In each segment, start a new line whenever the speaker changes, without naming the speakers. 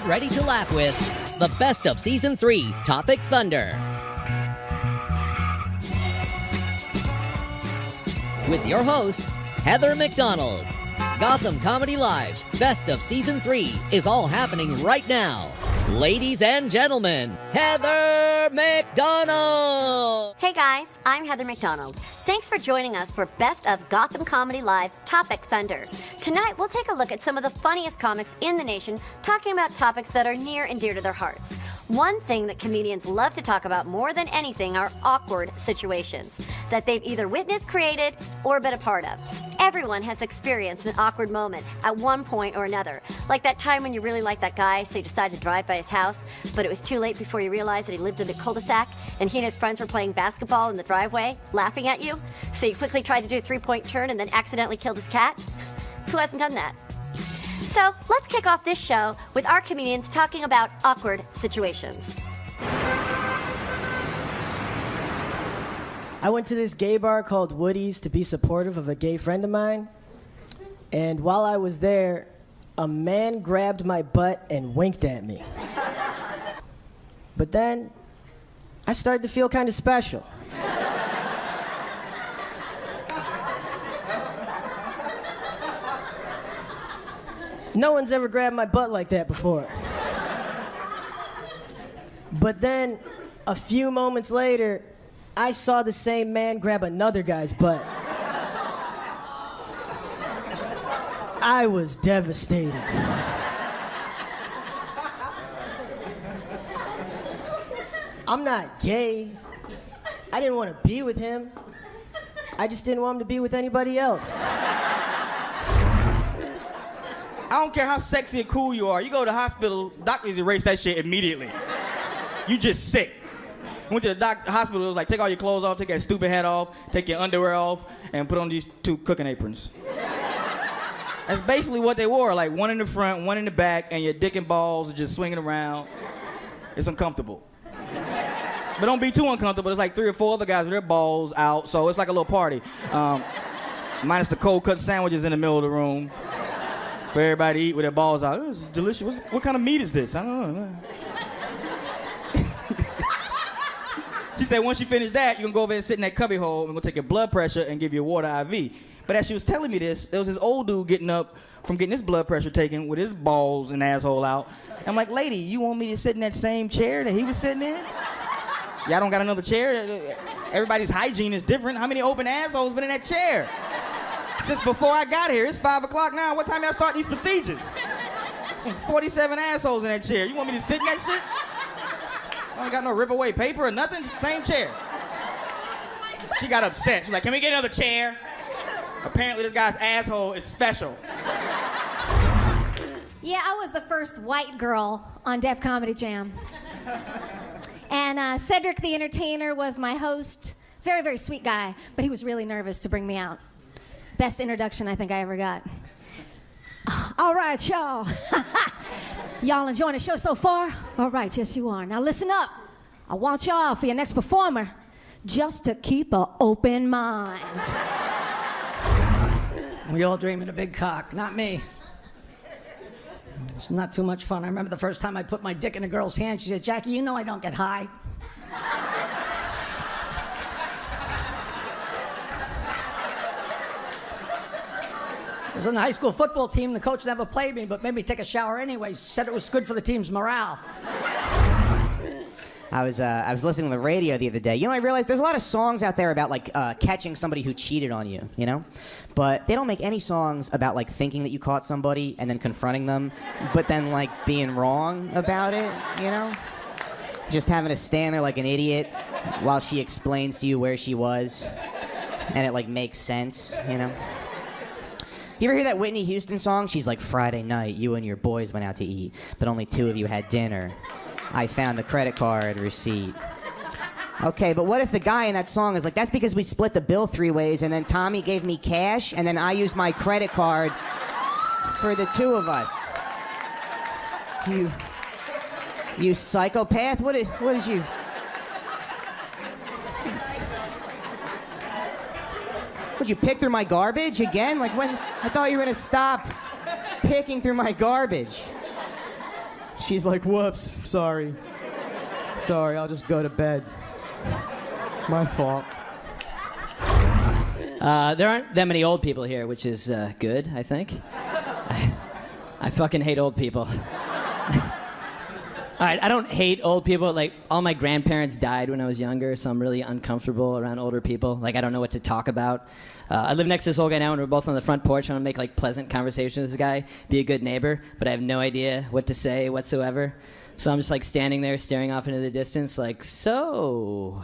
ready to laugh with the best of Season 3, Topic Thunder. With your host, Heather McDonald. Gotham Comedy Live's Best of Season 3 is all happening right now. Ladies and gentlemen, Heather McDonald!
Hey guys, I'm Heather McDonald. Thanks for joining us for Best of Gotham Comedy Live Topic Thunder. Tonight we'll take a look at some of the funniest comics in the nation talking about topics that are near and dear to their hearts. One thing that comedians love to talk about more than anything are awkward situations that they've either witnessed, created, or been a part of. Everyone has experienced an awkward moment at one point or another. Like that time when you really liked that guy, so you decided to drive by his house, but it was too late before you realized that he lived in a cul-de-sac, and he and his friends were playing basketball in the driveway, laughing at you. So you quickly tried to do a three-point turn and then accidentally killed his cat. Who hasn't done that? So let's kick off this show with our comedians talking about awkward situations.
I went to this gay bar called Woody's to be supportive of a gay friend of mine. And while I was there, a man grabbed my butt and winked at me. But then, I started to feel kind of special. No one's ever grabbed my butt like that before. But then, a few moments later, I saw the same man grab another guy's butt. I was devastated. I'm not gay. I didn't want to be with him. I just didn't want him to be with anybody else.
I don't care how sexy and cool you are. You go to the hospital, doctors erase that shit immediately. You just sick. Went to the hospital, it was like, take all your clothes off, take that stupid hat off, take your underwear off, and put on these 2 cooking aprons. That's basically what they wore, like one in the front, one in the back, and your dick and balls are just swinging around. It's uncomfortable. But don't be too uncomfortable. There's like 3 or 4 other guys with their balls out, so it's like a little party. Minus the cold cut sandwiches in the middle of the room for everybody to eat with their balls out. This is delicious. What kind of meat is this? I don't know. She said once you finish that, you can go over and sit in that cubby hole and we'll take your blood pressure and give you a water IV. But as she was telling me this, there was this old dude getting up from getting his blood pressure taken with his balls and asshole out. I'm like, lady, you want me to sit in that same chair that he was sitting in? Y'all don't got another chair? Everybody's hygiene is different. How many open assholes been in that chair? Since before I got here. It's 5 o'clock now. What time y'all start these procedures? 47 assholes in that chair. You want me to sit in that shit? I don't got no rip away paper or nothing. Same chair. She got upset. She's like, can we get another chair? Apparently this guy's asshole is special.
Yeah, I was the first white girl on Def Comedy Jam. And Cedric the Entertainer was my host. Very, very sweet guy, but he was really nervous to bring me out. Best introduction I think I ever got. All right, y'all. Y'all enjoying the show so far? All right, yes you are. Now listen up. I want y'all for your next performer just to keep an open mind.
We all dream of a big cock, not me. It's not too much fun. I remember the first time I put my dick in a girl's hand, she said, Jackie, you know I don't get high. I was on the high school football team. The coach never played me, but made me take a shower anyway. Said it was good for the team's morale.
I was listening to the radio the other day. You know, I realized there's a lot of songs out there about, like, catching somebody who cheated on you, you know? But they don't make any songs about, like, thinking that you caught somebody and then confronting them, but then, like, being wrong about it, you know? Just having to stand there like an idiot while she explains to you where she was, and it, like, makes sense, you know? You ever hear that Whitney Houston song? She's like, Friday night, you and your boys went out to eat, but only 2 of you had dinner. I found the credit card receipt. Okay, but what if the guy in that song is like, that's because we split the bill 3 ways, and then Tommy gave me cash, and then I used my credit card for the 2 of us. You psychopath? What did you... Would you pick through my garbage again? Like when? I thought you were gonna stop picking through my garbage.
She's like, whoops, sorry. Sorry, I'll just go to bed. My fault.
There aren't that many old people here, which is good, I think. I fucking hate old people. All right, I don't hate old people. Like, all my grandparents died when I was younger, so I'm really uncomfortable around older people. Like, I don't know what to talk about. I live next to this old guy now, and we're both on the front porch trying to make, like, pleasant conversation with this guy, be a good neighbor, but I have no idea what to say whatsoever. So I'm just, like, standing there staring off into the distance, like, so...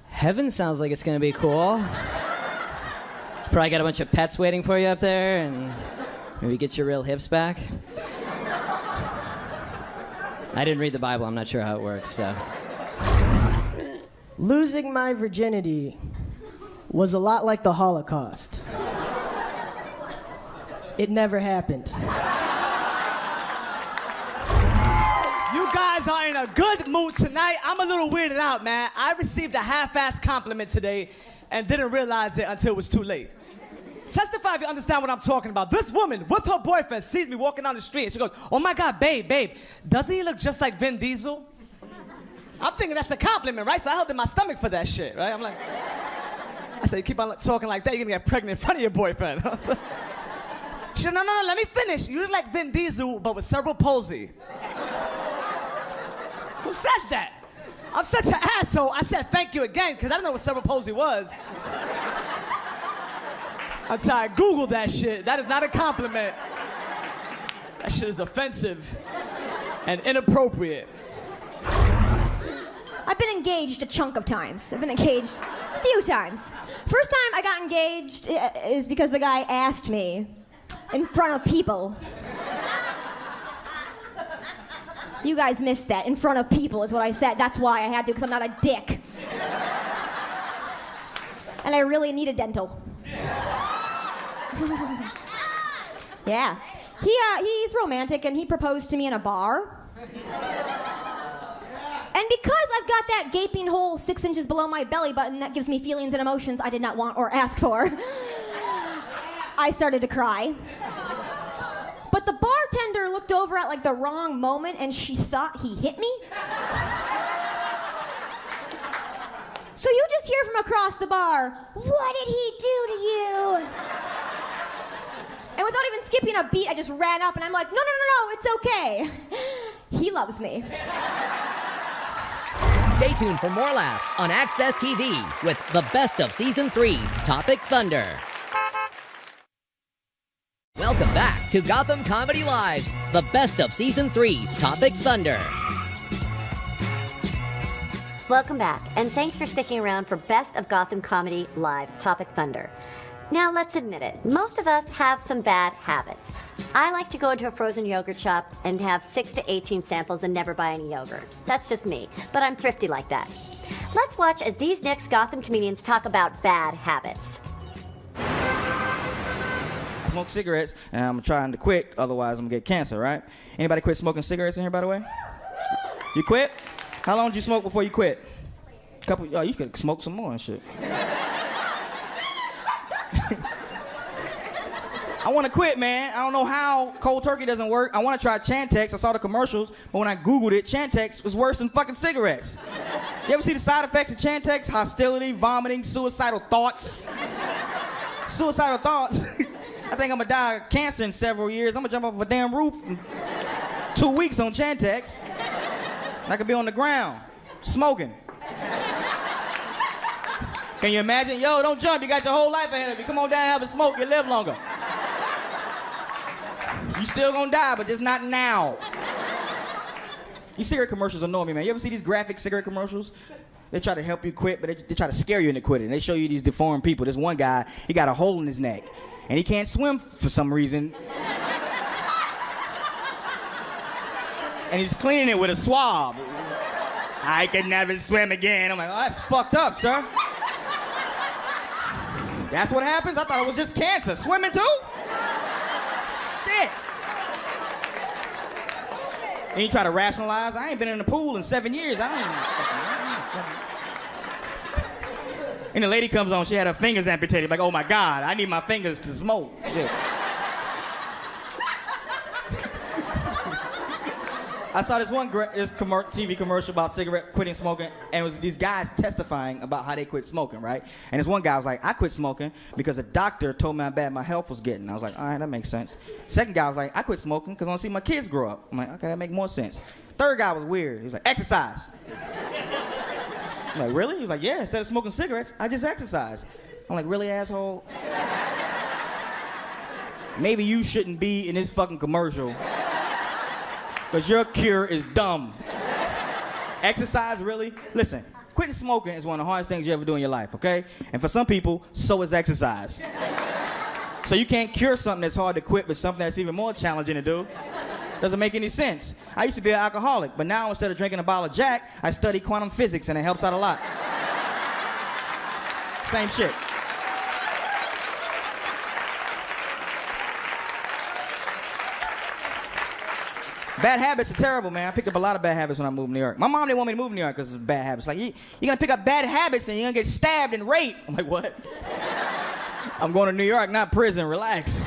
Heaven sounds like it's gonna be cool. Probably got a bunch of pets waiting for you up there, and maybe get your real hips back. I didn't read the Bible, I'm not sure how it works, so.
Losing my virginity was a lot like the Holocaust. It never happened.
You guys are in a good mood tonight. I'm a little weirded out, man. I received a half-assed compliment today and didn't realize it until it was too late. Testify if you understand what I'm talking about. This woman with her boyfriend sees me walking down the street and she goes, oh my God, babe, doesn't he look just like Vin Diesel? I'm thinking that's a compliment, right? So I held in my stomach for that shit, right? I'm like, I said, you keep on talking like that, you're gonna get pregnant in front of your boyfriend. She said, no, let me finish. You look like Vin Diesel, but with cerebral palsy. Who says that? I'm such an asshole. I said thank you again, because I didn't know what cerebral palsy was. Until I Googled that shit. That is not a compliment. That shit is offensive and inappropriate.
I've been engaged a chunk of times. I've been engaged a few times. First time I got engaged is because the guy asked me in front of people. You guys missed that. In front of people is what I said. That's why I had to, because I'm not a dick. And I really needed dental. Yeah. He's romantic, and he proposed to me in a bar. And because I've got that gaping hole 6 inches below my belly button that gives me feelings and emotions I did not want or ask for, I started to cry. But the bartender looked over at like the wrong moment and she thought he hit me. So you just hear from across the bar, what did he do to you? And without even skipping a beat, I just ran up and I'm like, no, it's okay. He loves me.
Stay tuned for more laughs on Access TV with the best of Season 3, Topic Thunder. Welcome back to Gotham Comedy Live's the best of Season 3, Topic Thunder.
Welcome back, and thanks for sticking around for Best of Gotham Comedy Live, Topic Thunder. Now, let's admit it, most of us have some bad habits. I like to go into a frozen yogurt shop and have 6 to 18 samples and never buy any yogurt. That's just me, but I'm thrifty like that. Let's watch as these next Gotham comedians talk about bad habits.
I smoke cigarettes, and I'm trying to quit, otherwise I'm gonna get cancer, right? Anybody quit smoking cigarettes in here, by the way? You quit? How long did you smoke before you quit? Oh, you could smoke some more and shit. I want to quit, man. I don't know how cold turkey doesn't work. I want to try Chantix. I saw the commercials, but when I Googled it, Chantix was worse than fucking cigarettes. You ever see the side effects of Chantix? Hostility, vomiting, suicidal thoughts. Suicidal thoughts? I think I'm gonna die of cancer in several years. I'm gonna jump off a damn roof in 2 weeks on Chantix. I could be on the ground, smoking. Can you imagine? Yo, don't jump. You got your whole life ahead of you. Come on down and have a smoke. You live longer. You still gonna die, but just not now. These cigarette commercials annoy me, man. You ever see these graphic cigarette commercials? They try to help you quit, but they try to scare you into quitting. They show you these deformed people. This one guy, he got a hole in his neck, and he can't swim for some reason. And he's cleaning it with a swab. I can never swim again. I'm like, oh, that's fucked up, sir. That's what happens? I thought it was just cancer. Swimming too? Shit. And you try to rationalize, I ain't been in the pool in 7 years. I don't even And the lady comes on, she had her fingers amputated. Like, oh my God, I need my fingers to smoke. Shit. I saw this TV commercial about cigarette quitting smoking, and it was these guys testifying about how they quit smoking, right? And this one guy was like, I quit smoking because a doctor told me how bad my health was getting. I was like, all right, that makes sense. Second guy was like, I quit smoking because I want to see my kids grow up. I'm like, okay, that makes more sense. Third guy was weird. He was like, exercise. I'm like, really? He was like, yeah, instead of smoking cigarettes, I just exercise. I'm like, really, asshole? Maybe you shouldn't be in this fucking commercial. Because your cure is dumb. Exercise, really? Listen, quitting smoking is one of the hardest things you ever do in your life, okay? And for some people, so is exercise. So you can't cure something that's hard to quit with something that's even more challenging to do. Doesn't make any sense. I used to be an alcoholic, but now instead of drinking a bottle of Jack, I study quantum physics and it helps out a lot. Same shit. Bad habits are terrible, man. I picked up a lot of bad habits when I moved to New York. My mom didn't want me to move to New York because it's bad habits. Like, you're gonna pick up bad habits and you're gonna get stabbed and raped. I'm like, what? I'm going to New York, not prison, relax.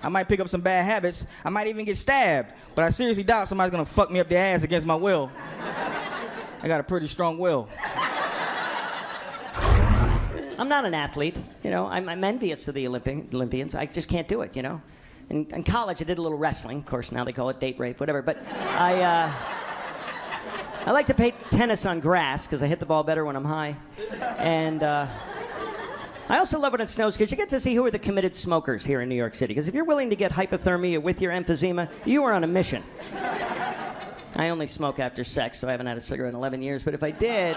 I might pick up some bad habits. I might even get stabbed. But I seriously doubt somebody's gonna fuck me up their ass against my will. I got a pretty strong will.
I'm not an athlete, you know. I'm envious of the Olympians. I just can't do it, you know. In college, I did a little wrestling. Of course, now they call it date rape, whatever. But I like to play tennis on grass because I hit the ball better when I'm high. And I also love when it snows because you get to see who are the committed smokers here in New York City. Because if you're willing to get hypothermia with your emphysema, you are on a mission. I only smoke after sex, so I haven't had a cigarette in 11 years. But if I did,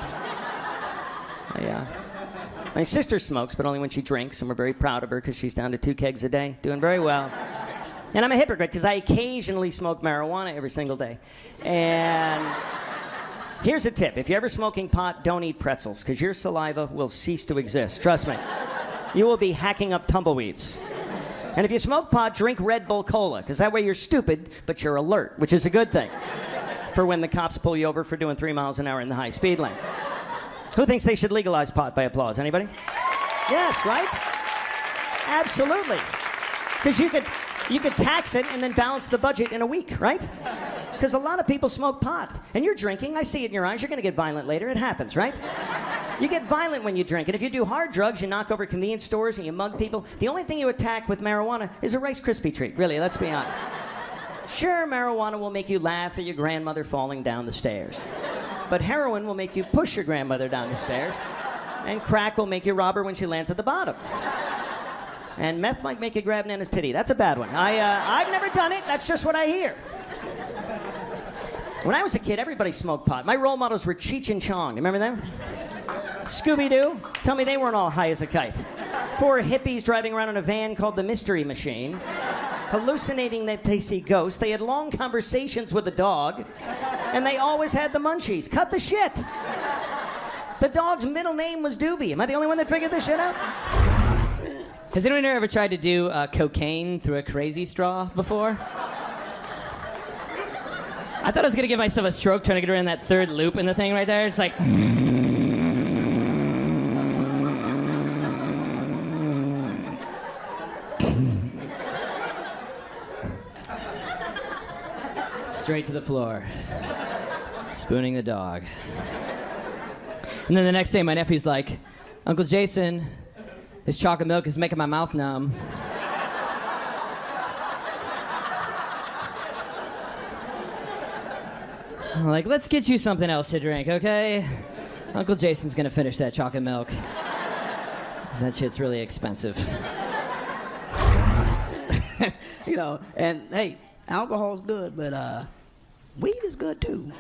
my sister smokes, but only when she drinks, and we're very proud of her because she's down to 2 kegs a day, doing very well. And I'm a hypocrite because I occasionally smoke marijuana every single day. And here's a tip. If you're ever smoking pot, don't eat pretzels because your saliva will cease to exist. Trust me. You will be hacking up tumbleweeds. And if you smoke pot, drink Red Bull Cola because that way you're stupid, but you're alert, which is a good thing for when the cops pull you over for doing 3 miles an hour in the high speed lane. Who thinks they should legalize pot by applause? Anybody? Yes, right? Absolutely. Because you could tax it and then balance the budget in a week, right? Because a lot of people smoke pot. And you're drinking. I see it in your eyes. You're going to get violent later. It happens, right? You get violent when you drink. And if you do hard drugs, you knock over convenience stores and you mug people. The only thing you attack with marijuana is a Rice Krispie treat. Really, let's be honest. Sure, marijuana will make you laugh at your grandmother falling down the stairs. But heroin will make you push your grandmother down the stairs. And crack will make you rob her when she lands at the bottom. And meth might make you grab Nana's titty. That's a bad one. I've never done it. That's just what I hear. When I was a kid, everybody smoked pot. My role models were Cheech and Chong. You remember them? Scooby-Doo. Tell me they weren't all high as a kite. 4 hippies driving around in a van called the Mystery Machine, hallucinating that they see ghosts. They had long conversations with a dog, and they always had the munchies. Cut the shit. The dog's middle name was Doobie. Am I the only one that figured this shit out?
Has anyone here ever tried to do cocaine through a crazy straw before? I thought I was gonna give myself a stroke trying to get around that 3rd loop in the thing right there. It's like. Straight to the floor. Spooning the dog. And then the next day, my nephew's like, Uncle Jason, this chocolate milk is making my mouth numb. I'm like, let's get you something else to drink, okay? Uncle Jason's gonna finish that chocolate milk. 'Cause that shit's really expensive.
You know, and hey, alcohol's good, but weed is good too.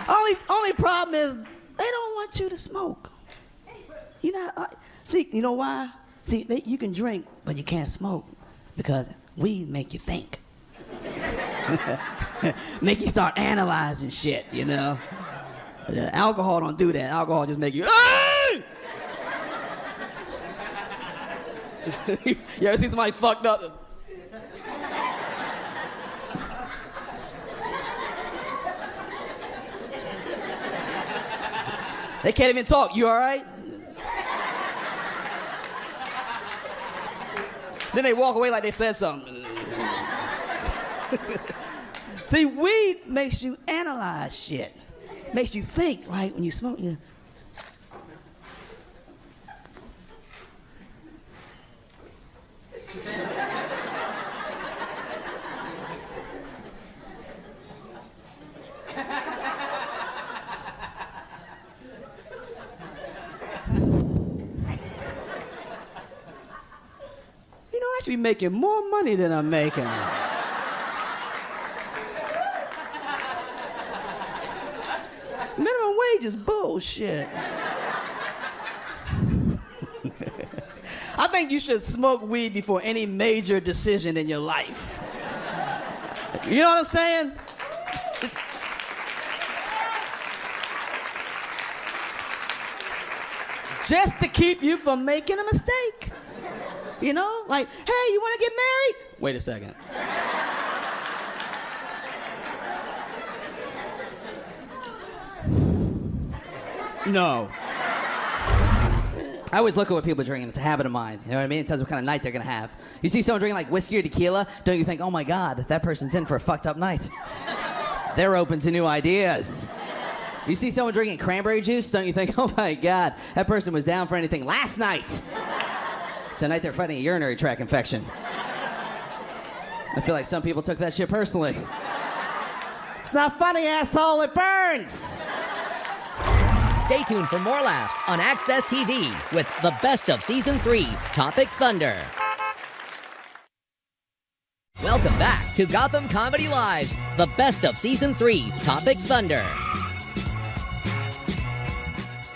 Only problem is they don't want you to smoke. You know, see, you know why? See, you can drink, but you can't smoke because weed make you think. Make you start analyzing shit, you know. Alcohol don't do that. Alcohol just make you. Hey! You ever see somebody fucked up? They can't even talk. You all right? Then they walk away like they said something. See, weed makes you analyze shit. Makes you think, right? When you smoke, you... You know, I should be making more money than I'm making. Minimum wage is bullshit. I think you should smoke weed before any major decision in your life. You know what I'm saying? Just to keep you from making a mistake. You know? Like, hey, you want to get married? Wait a second. No. I always look at what people are drinking. It's a habit of mine. You know what I mean? It tells what kind of night they're going to have. You see someone drinking like whiskey or tequila, don't you think, oh my God, that person's in for a fucked up night. They're open to new ideas. You see someone drinking cranberry juice, don't you think, oh my God, that person was down for anything last night. Tonight they're fighting a urinary tract infection. I feel like some people took that shit personally. It's not funny, asshole, it burns.
Stay tuned for more laughs on Access TV with the best of Season 3, Topic Thunder. Welcome back to Gotham Comedy Live's the best of Season 3, Topic Thunder.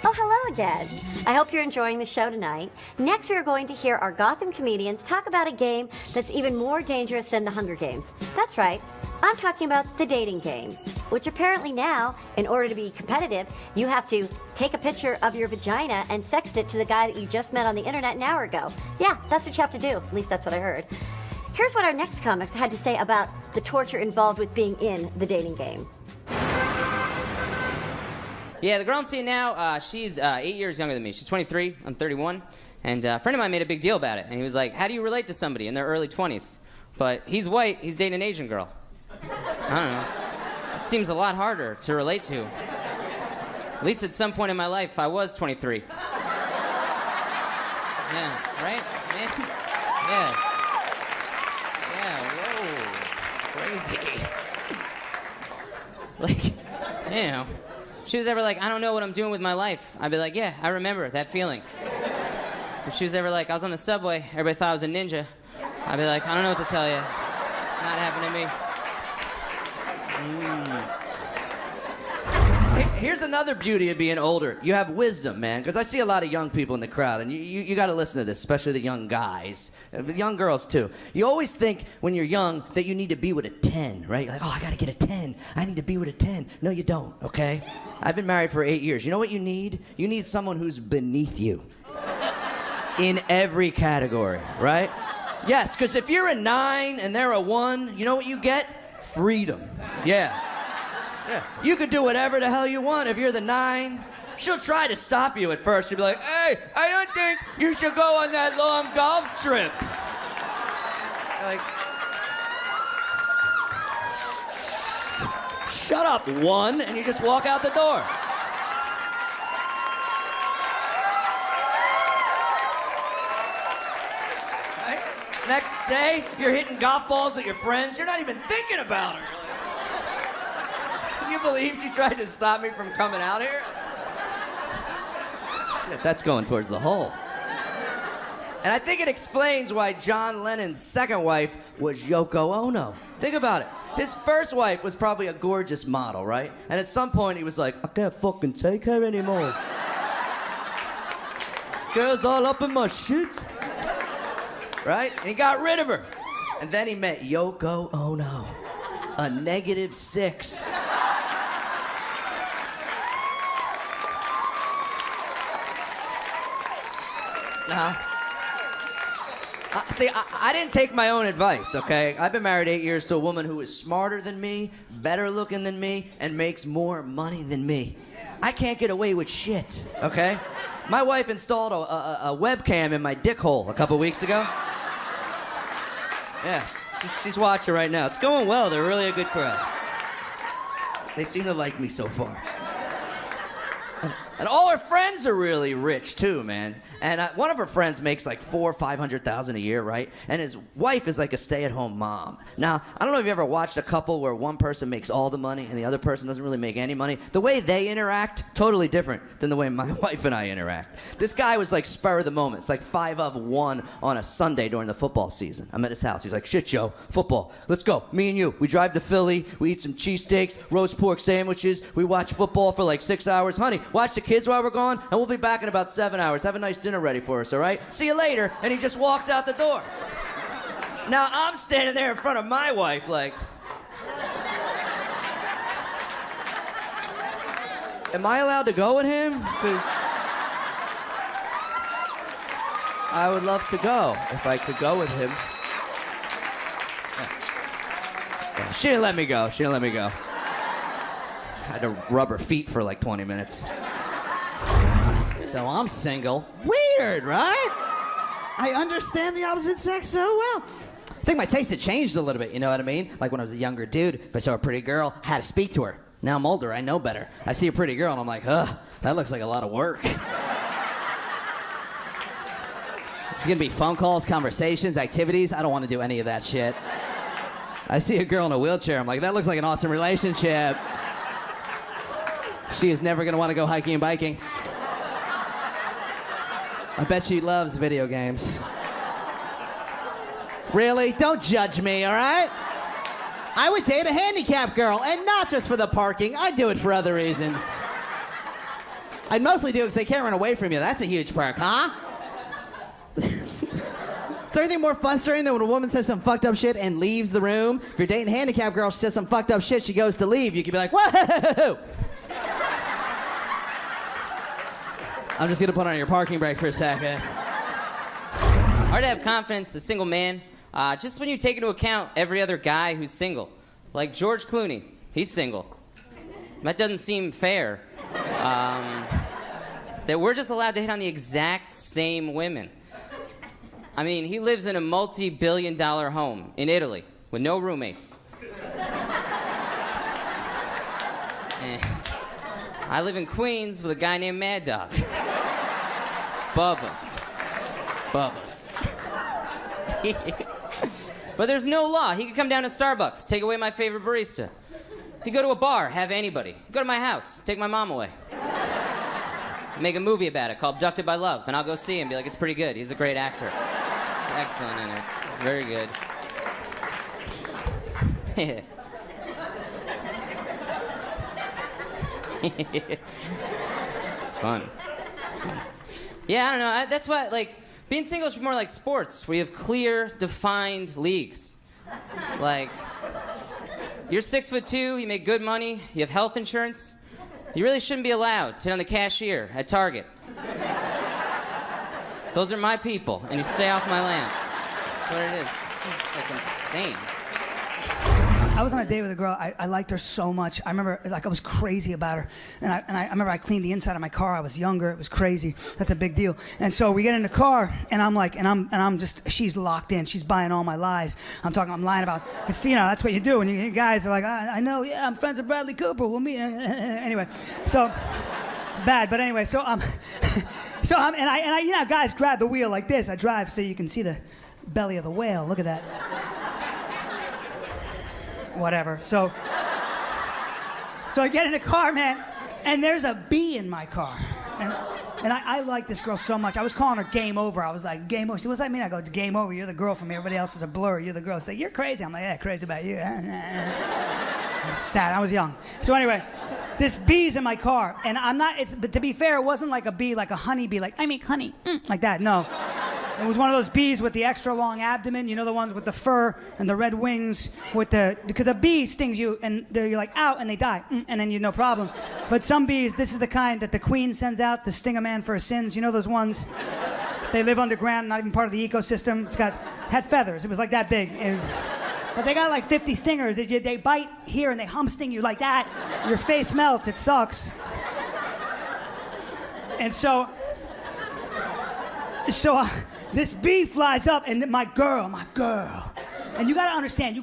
Oh, hello again. I hope you're enjoying the show tonight. Next, we are going to hear our Gotham comedians talk about a game that's even more dangerous than the Hunger Games. That's right. I'm talking about the dating game, which apparently now, in order to be competitive, you have to take a picture of your vagina and sext it to the guy that you just met on the internet an hour ago. Yeah, that's what you have to do. At least that's what I heard. Here's what our next comics had to say about the torture involved with being in the dating game.
Yeah, the girl I'm seeing now, she's 8 years younger than me. She's 23, I'm 31. And a friend of mine made a big deal about it. And he was like, how do you relate to somebody in their early 20s? But he's white, he's dating an Asian girl. I don't know. It seems a lot harder to relate to. At least at some point in my life, I was 23. Yeah, right? Yeah. Yeah, whoa. Crazy. Like, you know. If she was ever like, I don't know what I'm doing with my life, I'd be like, yeah, I remember that feeling. If she was ever like, I was on the subway, everybody thought I was a ninja, I'd be like, I don't know what to tell you. It's not happening to me.
Here's another beauty of being older. You have wisdom, man, because I see a lot of young people in the crowd, and you got to listen to this, especially the young guys, young girls too. You always think when you're young that you need to be with a 10, right? You're like, oh, I got to get a 10. I need to be with a 10. No, you don't, okay? I've been married for 8 years. You know what you need? You need someone who's beneath you in every category, right? Yes, because if you're a 9 and they're a 1, you know what you get? Freedom. Yeah. You could do whatever the hell you want if you're the 9. She'll try to stop you at first. She'll be like, hey, I don't think you should go on that long golf trip. Like, shut up, 1, and you just walk out the door. Right? Next day, you're hitting golf balls at your friends. You're not even thinking about her. Can you believe she tried to stop me from coming out here? Shit, that's going towards the hole. And I think it explains why John Lennon's second wife was Yoko Ono. Think about it. His first wife was probably a gorgeous model, right? And at some point he was like, I can't fucking take her anymore. This girl's all up in my shit. Right? And he got rid of her. And then he met Yoko Ono, a -6. See, I didn't take my own advice, okay? I've been married 8 years to a woman who is smarter than me, better looking than me, and makes more money than me. I can't get away with shit, okay? My wife installed a webcam in my dick hole a couple weeks ago. Yeah, she's watching right now. It's going well. They're really a good crowd. They seem to like me so far. And all her friends are really rich too, man. And one of her friends makes like $400,000 or $500,000 a year, right? And his wife is like a stay-at-home mom. Now, I don't know if you ever watched a couple where one person makes all the money and the other person doesn't really make any money. The way they interact, totally different than the way my wife and I interact. This guy was like spur of the moment. It's like 5 of 1 on a Sunday during the football season. I'm at his house. He's like, shit, Joe, football. Let's go. Me and you. We drive to Philly. We eat some cheesesteaks, roast pork sandwiches. We watch football for like 6 hours. Honey, watch the kids while we're gone, and we'll be back in about 7 hours. Have a nice dinner ready for us, all right? See you later. And he just walks out the door. Now, I'm standing there in front of my wife like, am I allowed to go with him? Because I would love to go if I could go with him. Yeah, she didn't let me go. She didn't let me go. I had to rub her feet for like 20 minutes.
So I'm single. Weird, right? I understand the opposite sex so well. I think my taste had changed a little bit, you know what I mean? Like when I was a younger dude, if I saw a pretty girl, I had to speak to her. Now I'm older, I know better. I see a pretty girl and I'm like, ugh, that looks like a lot of work. It's gonna be phone calls, conversations, activities. I don't want to do any of that shit. I see a girl in a wheelchair, I'm like, that looks like an awesome relationship. She is never gonna want to go hiking and biking. I bet she loves video games. Really? Don't judge me, all right? I would date a handicapped girl, and not just for the parking. I'd do it for other reasons. I'd mostly do it because they can't run away from you. That's a huge perk, huh? Is there anything more frustrating than when a woman says some fucked up shit and leaves the room? If you're dating a handicapped girl, she says some fucked up shit, she goes to leave. You could be like, whoa! I'm just gonna put on your parking brake for a second.
Hard to have confidence as a single man, just when you take into account every other guy who's single. Like George Clooney, he's single. That doesn't seem fair. That we're just allowed to hit on the exact same women. I mean, he lives in a multi-billion-dollar home in Italy with no roommates. And I live in Queens with a guy named Mad Dog. Bubba's. But there's no law. He could come down to Starbucks, take away my favorite barista. He could go to a bar, have anybody. He could go to my house, take my mom away. Make a movie about it called Abducted by Love, and I'll go see him and be like, it's pretty good. He's a great actor. He's excellent in it. He's very good. It's fun. It's fun. Yeah, I don't know. That's why, like, being single is more like sports, where you have clear, defined leagues. Like, you're 6'2", you make good money, you have health insurance. You really shouldn't be allowed to hit on the cashier at Target. Those are my people, and you stay off my land. That's what it is. This is like insane.
I was on a date with a girl. I liked her so much. I remember, like, I was crazy about her. And I remember I cleaned the inside of my car. I was younger. It was crazy. That's a big deal. And so we get in the car, and I'm like, I'm just, she's locked in. She's buying all my lies. I'm lying about, it's, you know, that's what you do. And you guys are like, I know, yeah, I'm friends with Bradley Cooper. We'll meet. Anyway, so it's bad. But anyway, so and I, you know, guys grab the wheel like this. I drive so you can see the belly of the whale. Look at that. Whatever. So I get in the car, man, and there's a bee in my car. And I like this girl so much. I was calling her Game Over. I was like, Game Over. She said, what's that mean? I go, it's game over. You're the girl from me. Everybody else is a blur. You're the girl. She's like, you're crazy. I'm like, yeah, crazy about you. I was sad. I was young. So anyway, this bee's in my car, and I'm not, but to be fair, it wasn't like a bee, like a honey bee, like, I make honey, like that. No. It was one of those bees with the extra long abdomen, you know, the ones with the fur and the red wings because a bee stings you and you're like, ow, and they die, and then you no problem. But some bees, this is the kind that the queen sends out to sting a man for his sins. You know those ones? They live underground, not even part of the ecosystem. Had feathers. It was like that big. But they got like 50 stingers. They bite here and they hump sting you like that. Your face melts. It sucks. And so this bee flies up, and my girl. And you gotta understand,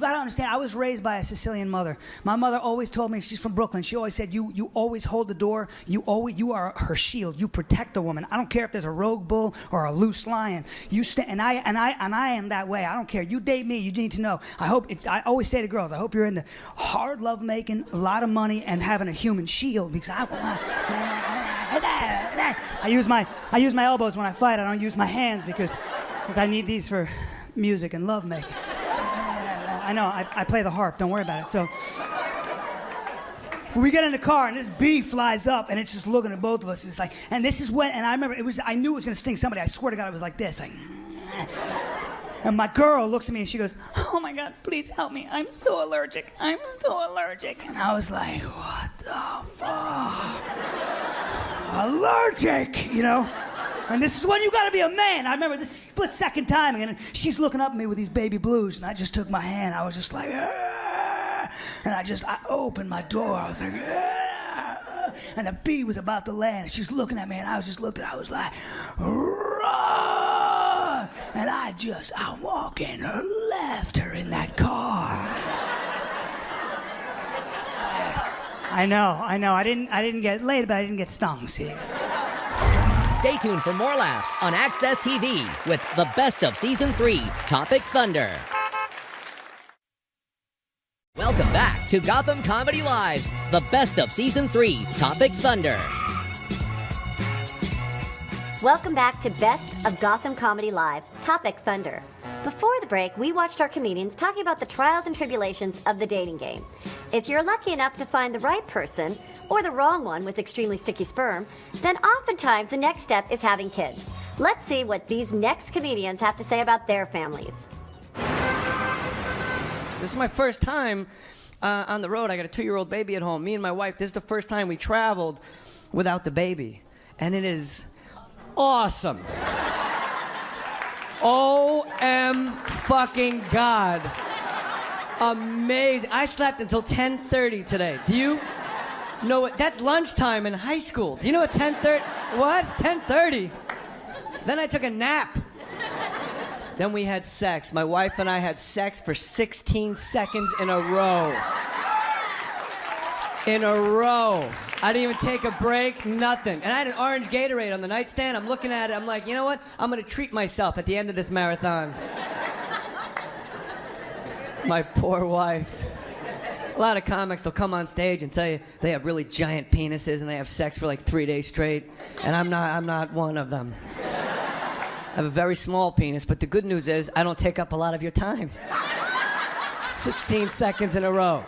I was raised by a Sicilian mother. My mother always told me, she's from Brooklyn, she always said, you always hold the door, you are her shield, you protect the woman. I don't care if there's a rogue bull or a loose lion. You and I am that way. I don't care. You date me, you need to know. I always say to girls, I hope you're into hard love making, a lot of money, and having a human shield, because I use my elbows when I fight. I don't use my hands because I need these for music and love making. I know, I play the harp, don't worry about it. So we get in the car and this bee flies up and it's just looking at both of us. It's like, and this is when, and I remember I knew it was gonna sting somebody. I swear to God, it was like this. And my girl looks at me and she goes, "Oh my God, please help me. I'm so allergic. I'm so allergic." And I was like, what the fuck? Allergic, you know? And this is when you gotta be a man. I remember this split-second timing, and she's looking up at me with these baby blues, and I just took my hand. I was just like, "Argh!" And I opened my door. I was like, "Argh!" And the bee was about to land, and she's looking at me, and I was just looking. I was like, "Run!" And I walking left her in that car. I know. I didn't get laid, but I didn't get stung. See.
Stay tuned for more laughs on Access TV with the best of Season 3, Topic Thunder. Welcome back to Gotham Comedy Live's the best of Season 3, Topic Thunder.
Welcome back to Best of Gotham Comedy Live, Topic Thunder. Before the break, we watched our comedians talking about the trials and tribulations of the dating game. If you're lucky enough to find the right person, or the wrong one with extremely sticky sperm, then oftentimes the next step is having kids. Let's see what these next comedians have to say about their families.
This is my first time on the road. I got a 2-year-old baby at home. Me and my wife, this is the first time we traveled without the baby. And it is awesome. O-M fucking God. Amazing. I slept until 10:30 today. Do you know what? That's lunchtime in high school. Do you know what 10:30? What? 10:30? Then I took a nap. Then we had sex. My wife and I had sex for 16 seconds in a row. In a row. I didn't even take a break, nothing. And I had an orange Gatorade on the nightstand. I'm looking at it. I'm like, you know what? I'm going to treat myself at the end of this marathon. My poor wife. A lot of comics, they'll come on stage and tell you they have really giant penises and they have sex for like 3 days straight. And I'm not one of them. I have a very small penis, but the good news is I don't take up a lot of your time. 16 seconds in a row.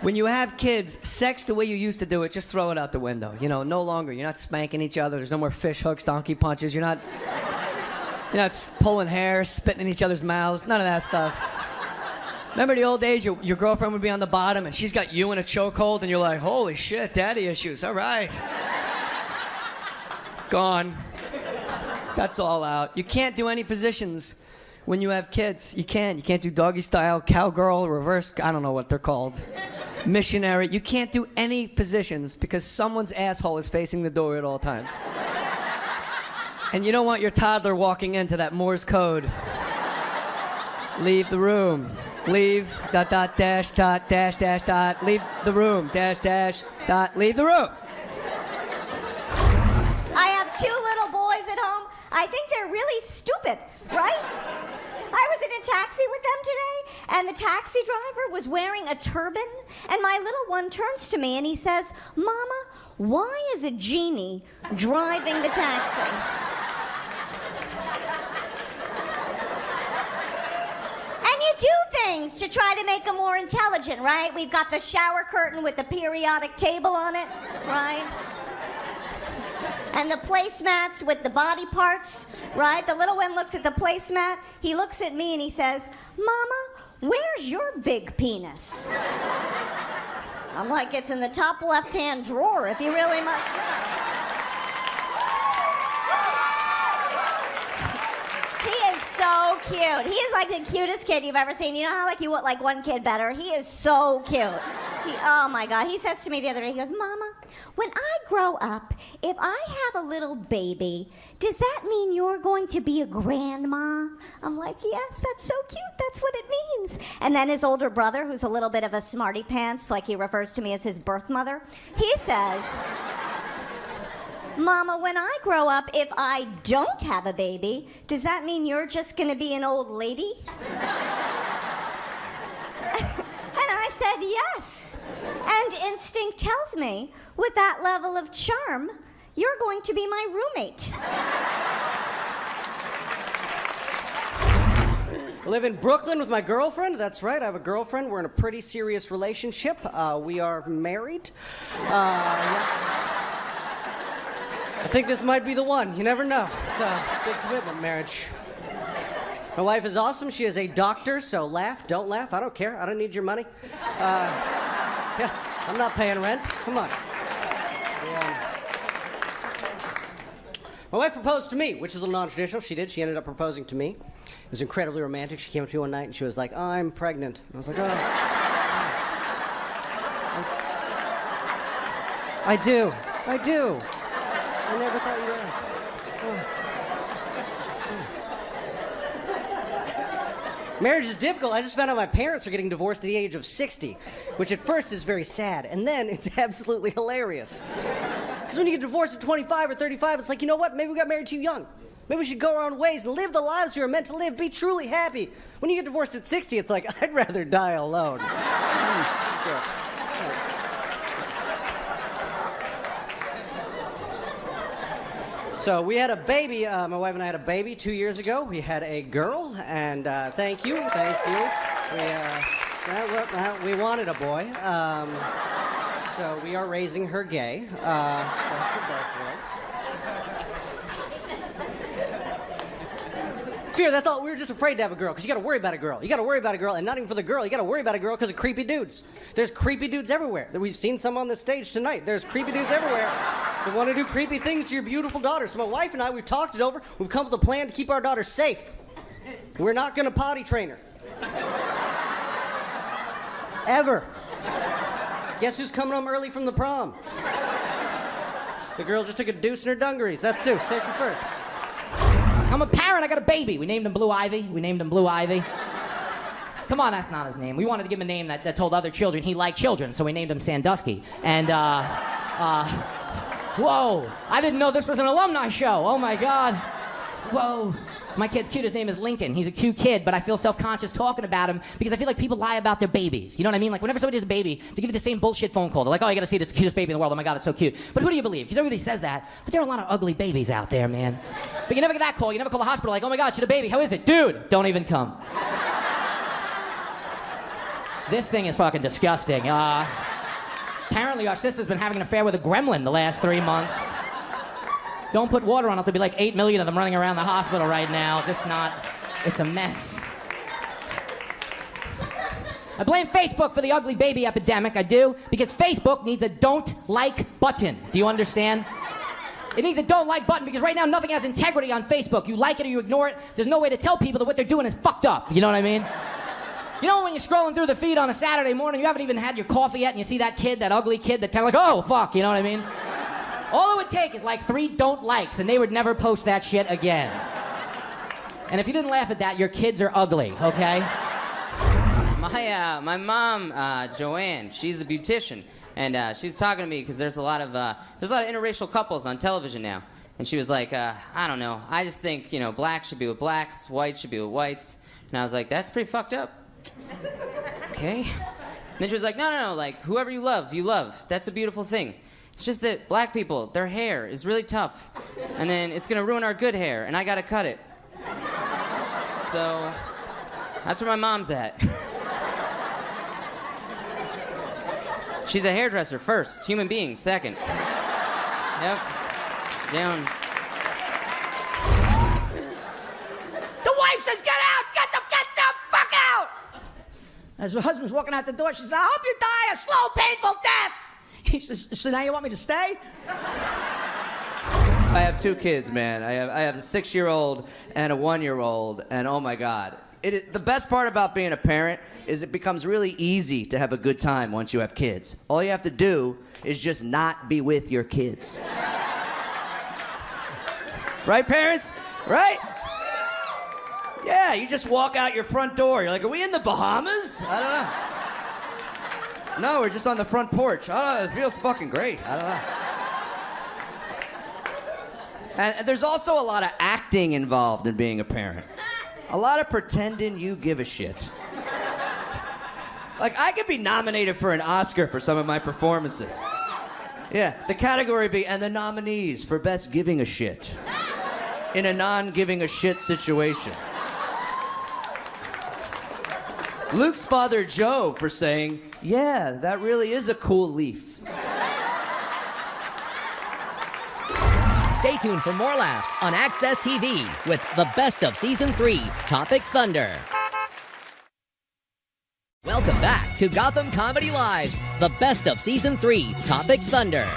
When you have kids, sex the way you used to do it, just throw it out the window. You know, no longer. You're not spanking each other. There's no more fish hooks, donkey punches. You're not pulling hair, spitting in each other's mouths. None of that stuff. Remember the old days? Your girlfriend would be on the bottom, and she's got you in a chokehold, and you're like, holy shit, daddy issues. All right. Gone. That's all out. You can't do any positions when you have kids. You can't. You can't do doggy style, cowgirl, reverse, I don't know what they're called. Missionary. You can't do any positions because someone's asshole is facing the door at all times. And you don't want your toddler walking into that Morse code. Leave the room. Leave, ... Leave the room, ... Leave the room.
I have 2 little boys at home. I think they're really stupid, right? I was in a taxi with them today, and the taxi driver was wearing a turban, and my little one turns to me and he says, "Mama, why is a genie driving the taxi?" And you do things to try to make them more intelligent, right? We've got the shower curtain with the periodic table on it, right? And the placemats with the body parts, right? The little one looks at the placemat. He looks at me and he says, "Mama, where's your big penis?" I'm like, "It's in the top left-hand drawer if you really must know." He is so cute. He is like the cutest kid you've ever seen. You know how like you want like one kid better? He is so cute. Oh my God. He says to me the other day, he goes, "Mama, when I grow up, if I have a little baby, does that mean you're going to be a grandma? I'm like, yes, that's so cute. That's what it means. And then his older brother, who's a little bit of a smarty pants, like he refers to me as his birth mother, he says, Mama, when I grow up, if I don't have a baby, does that mean you're just going to be an old lady? And I said, yes. And instinct tells me, with that level of charm, you're going to be my roommate.
I live in Brooklyn with my girlfriend. That's right, I have a girlfriend. We're in a pretty serious relationship. We are married. Yeah. I think this might be the one. You never know. It's a big commitment, marriage. My wife is awesome. She is a doctor, so laugh, don't laugh. I don't care. I don't need your money. Yeah, I'm not paying rent. Come on. Yeah. My wife proposed to me, which is a little non-traditional. She did. She ended up proposing to me. It was incredibly romantic. She came up to me one night and she was like, I'm pregnant. And I was like, oh. I do. I never thought you'd ask. Marriage is difficult. I just found out my parents are getting divorced at the age of 60, which at first is very sad, and then it's absolutely hilarious. Because when you get divorced at 25 or 35, it's like, you know what? Maybe we got married too young. Maybe we should go our own ways and live the lives we were meant to live, be truly happy. When you get divorced at 60, it's like, I'd rather die alone. So we had a baby, my wife and I had a baby 2 years ago. We had a girl, and thank you. We wanted a boy, so we are raising her gay. Fear, that's all. We were just afraid to have a girl, because you got to worry about a girl. You got to worry about a girl, and not even for the girl. You got to worry about a girl because of creepy dudes. There's creepy dudes everywhere. We've seen some on the stage tonight. There's creepy dudes everywhere that want to do creepy things to your beautiful daughter. So my wife and I, we've talked it over. We've come up with a plan to keep our daughter safe. We're not going to potty train her. Ever. Guess who's coming home early from the prom? The girl just took a deuce in her dungarees. That's Sue. Safety first.
I'm a parent, I got a baby. We named him Blue Ivy. Come on, that's not his name. We wanted to give him a name that told other children he liked children, so we named him Sandusky. And, whoa, I didn't know this was an alumni show. Oh my God. Whoa. My kid's cute. His name is Lincoln. He's a cute kid, but I feel self-conscious talking about him because I feel like people lie about their babies. You know what I mean? Like whenever somebody has a baby, they give you the same bullshit phone call. They're like, oh, you gotta see this cutest baby in the world. Oh my God, it's so cute. But who do you believe? Because everybody says that. But there are a lot of ugly babies out there, man. But you never get that call. You never call the hospital like, oh my God, she had a baby. How is it? Dude, don't even come. This thing is fucking disgusting. Apparently our sister's been having an affair with a gremlin the last 3 months. Don't put water on it. There'll be like 8 million of them running around the hospital right now. Just not. It's a mess. I blame Facebook for the ugly baby epidemic. I do. Because Facebook needs a don't like button. Do you understand? It needs a don't like button because right now nothing has integrity on Facebook. You like it or you ignore it. There's no way to tell people that what they're doing is fucked up. You know what I mean? You know when you're scrolling through the feed on a Saturday morning, you haven't even had your coffee yet and you see that kid, that ugly kid that kind of like, oh, fuck, you know what I mean? All it would take is like 3 don't likes, and they would never post that shit again. And if you didn't laugh at that, your kids are ugly, okay?
My mom, Joanne, she's a beautician, and she was talking to me because there's a lot of interracial couples on television now. And she was like, I don't know, I just think, you know, blacks should be with blacks, whites should be with whites. And I was like, that's pretty fucked up. Okay. And then she was like, no, like, whoever you love. That's a beautiful thing. It's just that black people, their hair is really tough. And then it's gonna ruin our good hair, and I gotta cut it. So, that's where my mom's at. She's a hairdresser first, human being second. Yep, it's down.
The wife says, get out! Get the fuck out! As her husband's walking out the door, she says, I hope you die a slow, painful death! He says, so now you want me to stay?
I have 2 kids, man. I have a 6-year-old and a 1-year-old, and oh my God. The best part about being a parent is it becomes really easy to have a good time once you have kids. All you have to do is just not be with your kids. Right, parents? Right? Yeah, you just walk out your front door. You're like, are we in the Bahamas? I don't know. No, we're just on the front porch. Oh, it feels fucking great. I don't know. And there's also a lot of acting involved in being a parent. A lot of pretending you give a shit. Like, I could be nominated for an Oscar for some of my performances. Yeah, the category be, and the nominees for Best Giving a Shit in a non-giving a shit situation. Luke's father, Joe, for saying, yeah, that really is a cool leaf.
Stay tuned for more laughs on Access TV with the best of Season 3, Topic Thunder. Welcome back to Gotham Comedy Live's the best of Season 3, Topic Thunder.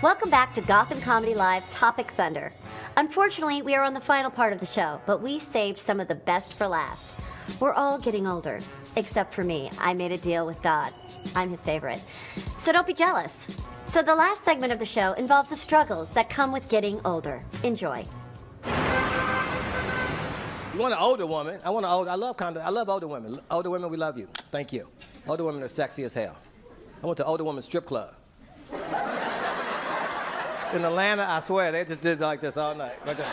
Welcome back to Gotham Comedy Live Topic Thunder. Unfortunately, we are on the final part of the show, but we saved some of the best for last. We're all getting older, except for me. I made a deal with God. I'm his favorite. So don't be jealous. So the last segment of the show involves the struggles that come with getting older. Enjoy.
You want an older woman? I love older women. Older women, we love you. Thank you. Older women are sexy as hell. I went to older women's strip club. In Atlanta, I swear, they just did like this all night. Right there.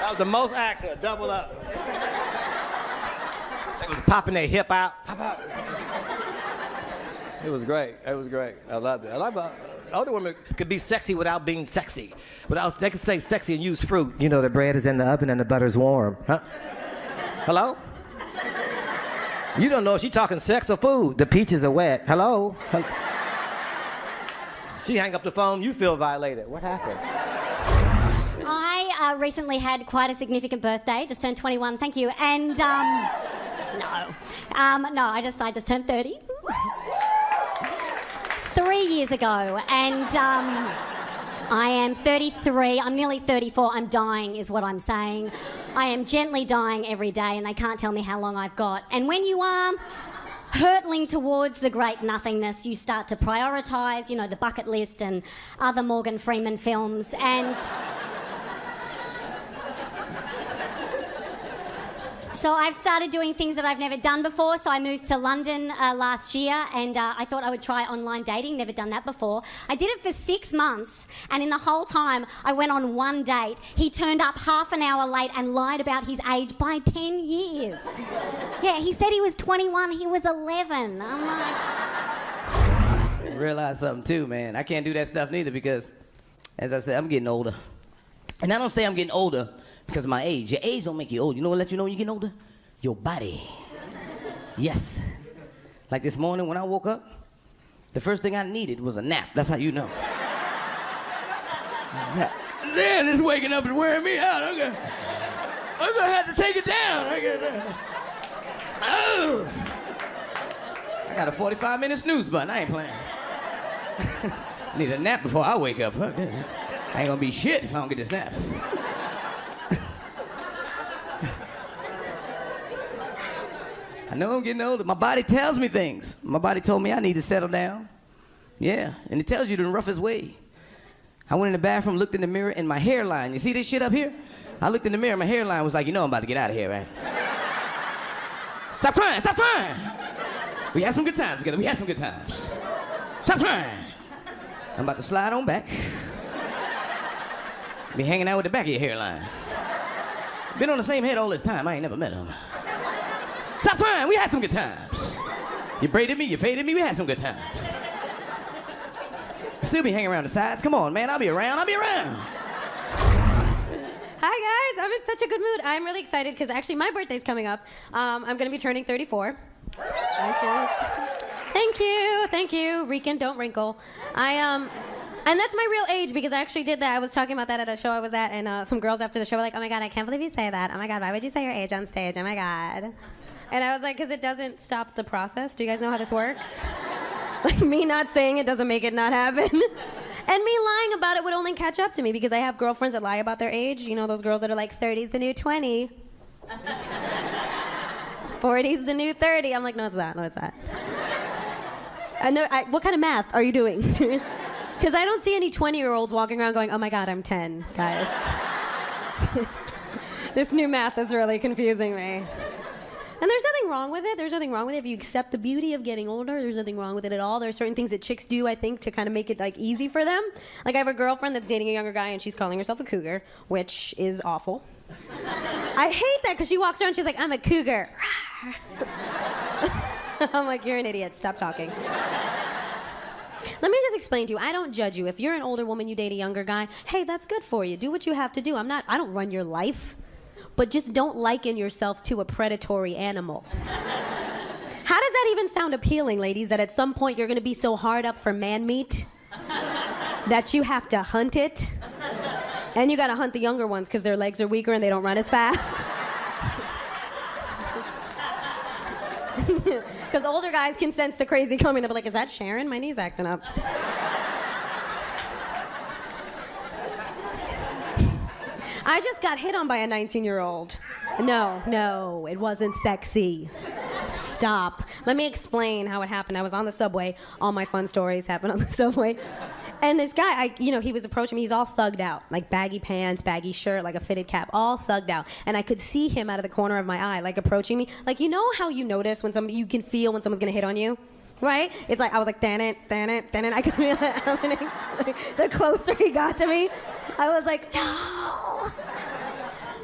That was the most action, double up. They was popping their hip out. Pop out. It was great. It was great. I loved it. I love older women could be sexy without being sexy. They could say sexy and use fruit. You know, the bread is in the oven and the butter's warm. Huh? Hello? You don't know if she's talking sex or food. The peaches are wet. Hello? She hang up the phone, you feel violated. What happened?
I recently had quite a significant birthday, just turned 21, thank you, and no, I just turned 30. 3 years ago, and I am 33, I'm nearly 34, I'm dying is what I'm saying. I am gently dying every day and they can't tell me how long I've got. And when you are hurtling towards the great nothingness, you start to prioritise, you know, the bucket list and other Morgan Freeman films, and so I've started doing things that I've never done before. So I moved to London last year, and I thought I would try online dating. Never done that before. I did it for 6 months, and in the whole time, I went on one date. He turned up half an hour late and lied about his age by 10 years. Yeah, he said he was 21. He was 11. I'm like...
I realize something too, man. I can't do that stuff neither because, as I said, I'm getting older. And I don't say I'm getting older because of my age. Your age don't make you old. You know what let you know you're getting older? Your body. Yes. Like this morning when I woke up, the first thing I needed was a nap. That's how you know. Man, it's waking up and wearing me out. I'm gonna have to take it down. I got a 45-minute snooze button. I ain't playing. I need a nap before I wake up. Fuck this. I ain't gonna be shit if I don't get this nap. I know I'm getting older. My body tells me things. My body told me I need to settle down. Yeah, and it tells you the roughest way. I went in the bathroom, looked in the mirror, and my hairline, you see this shit up here? I looked in the mirror, my hairline was like, you know I'm about to get out of here, right? Stop crying, stop crying! We had some good times together, we had some good times. Stop crying! I'm about to slide on back. Be hanging out with the back of your hairline. Been on the same head all this time, I ain't never met him. Stop crying, we had some good times. You braided me, you faded me, we had some good times. Still be hanging around the sides, come on, man, I'll be around.
Hi guys, I'm in such a good mood. I'm really excited because actually my birthday's coming up. I'm gonna be turning 34. Thank you. Rican, don't wrinkle. And that's my real age because I actually did that. I was talking about that at a show I was at, and some girls after the show were like, oh my God, I can't believe you say that. Oh my God, why would you say your age on stage? Oh my God. And I was like, because it doesn't stop the process. Do you guys know how this works? Like, me not saying it doesn't make it not happen. And me lying about it would only catch up to me because I have girlfriends that lie about their age. You know, those girls that are like 30's the new 20. 40's the new 30. I'm like, no, it's that. No, it's that. What kind of math are you doing? Because I don't see any 20-year-olds walking around going, oh my God, I'm 10, guys. This new math is really confusing me. And there's nothing wrong with it. There's nothing wrong with it. If you accept the beauty of getting older, there's nothing wrong with it at all. There's certain things that chicks do, I think, to kind of make it like easy for them. Like I have a girlfriend that's dating a younger guy and she's calling herself a cougar, which is awful. I hate that because she walks around and she's like, I'm a cougar. I'm like, you're an idiot. Stop talking. Let me just explain to you. I don't judge you. If you're an older woman, you date a younger guy, hey, that's good for you. Do what you have to do. I don't run your life. But just don't liken yourself to a predatory animal. How does that even sound appealing, ladies, that at some point you're going to be so hard up for man meat that you have to hunt it? And you got to hunt the younger ones because their legs are weaker and they don't run as fast? Because older guys can sense the crazy coming. They'll be like, is that Sharon? My knee's acting up. I just got hit on by a 19-year-old. No, it wasn't sexy. Stop. Let me explain how it happened. I was on the subway. All my fun stories happen on the subway. And this guy, he was approaching me. He's all thugged out, like baggy pants, baggy shirt, like a fitted cap, all thugged out. And I could see him out of the corner of my eye, like approaching me. Like, you know how you notice when you can feel when someone's gonna hit on you? Right? It's like, I was like, dan it. I could feel it happening. Like, the closer he got to me, I was like, no.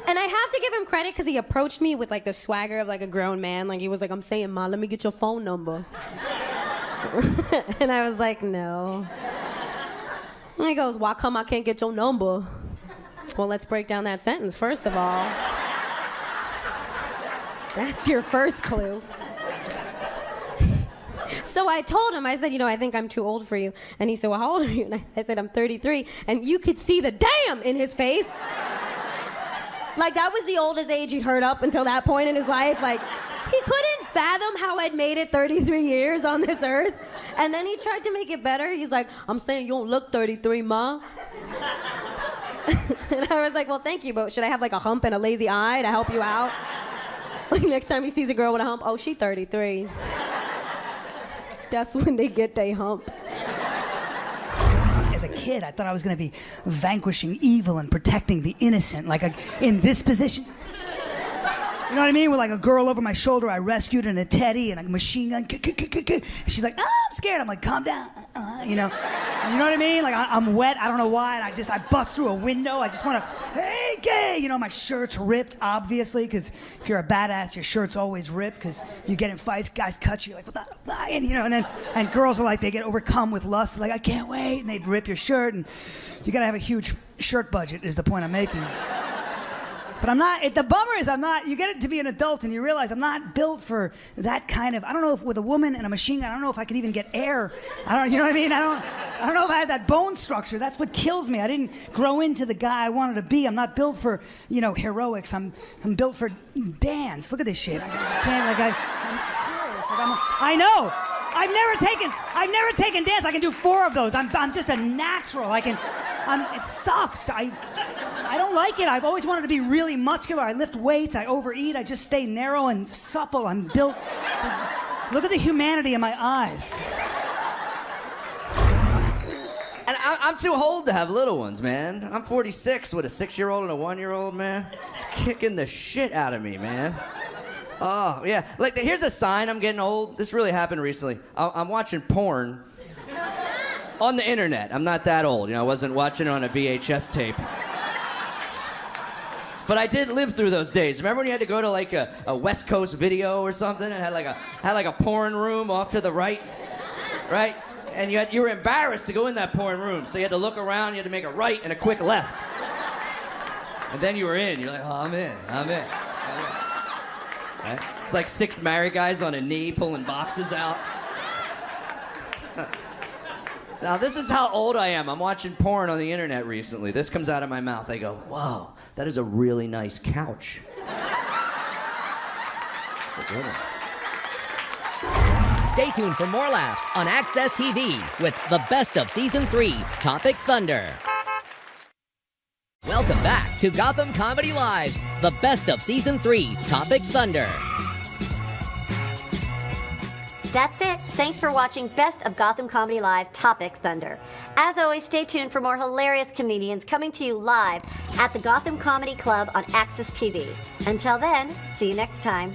And I have to give him credit because he approached me with like the swagger of like a grown man. Like he was like, I'm saying, Ma, let me get your phone number. And I was like, no. And he goes, why come I can't get your number? Well, let's break down that sentence, first of all. That's your first clue. So I told him, I said, I think I'm too old for you. And he said, well, how old are you? And I said, I'm 33. And you could see the damn in his face. Like, that was the oldest age he'd heard up until that point in his life. Like, he couldn't fathom how I'd made it 33 years on this earth. And then he tried to make it better. He's like, I'm saying you don't look 33, Ma. And I was like, well, thank you, but should I have like a hump and a lazy eye to help you out? Like, next time he sees a girl with a hump, oh, she 33. That's when they get their hump.
As a kid, I thought I was going to be vanquishing evil and protecting the innocent, like in this position. You know what I mean? With like a girl over my shoulder, I rescued her in a teddy and a machine gun. She's like, oh, I'm scared. I'm like, calm down. You know what I mean? Like I'm wet. I don't know why. And I bust through a window. I just want to, hey, gay. You know, my shirt's ripped, obviously, because if you're a badass, your shirt's always ripped because you get in fights, guys cut you, like, what the, and girls are like, they get overcome with lust, like, I can't wait, and they'd rip your shirt, and you gotta have a huge shirt budget, is the point I'm making. But I'm not, the bummer is you get it to be an adult and you realize I'm not built for that kind of, I don't know if with a woman and a machine gun, I don't know if I could even get air. You know what I mean? I don't know if I have that bone structure. That's what kills me. I didn't grow into the guy I wanted to be. I'm not built for, heroics. I'm built for dance. Look at this shit. I'm serious. I know. I've never taken dance. I can do 4 of those. I'm just a natural. It sucks. I don't like it. I've always wanted to be really muscular. I lift weights. I overeat. I just stay narrow and supple. I'm built. Look at the humanity in my eyes.
And I'm too old to have little ones, man. I'm 46 with a 6-year-old and a 1-year-old, man. It's kicking the shit out of me, man. Oh, yeah. Like, here's a sign I'm getting old. This really happened recently. I'm watching porn on the internet. I'm not that old. I wasn't watching it on a VHS tape. But I did live through those days. Remember when you had to go to like a West Coast Video or something and had like a porn room off to the right? And you were embarrassed to go in that porn room, so you had to look around, you had to make a right and a quick left. And then you were in. You're like, oh, I'm in. Right? It's like 6 married guys on a knee pulling boxes out. Now, this is how old I am. I'm watching porn on the internet recently. This comes out of my mouth. I go, whoa, that is a really nice couch. It's a good one.
Stay tuned for more laughs on Access TV with the best of Season 3, Topic Thunder. Welcome back to Gotham Comedy Live's the best of Season 3, Topic Thunder.
That's it. Thanks for watching Best of Gotham Comedy Live Topic Thunder. As always, stay tuned for more hilarious comedians coming to you live at the Gotham Comedy Club on Access TV. Until then, see you next time.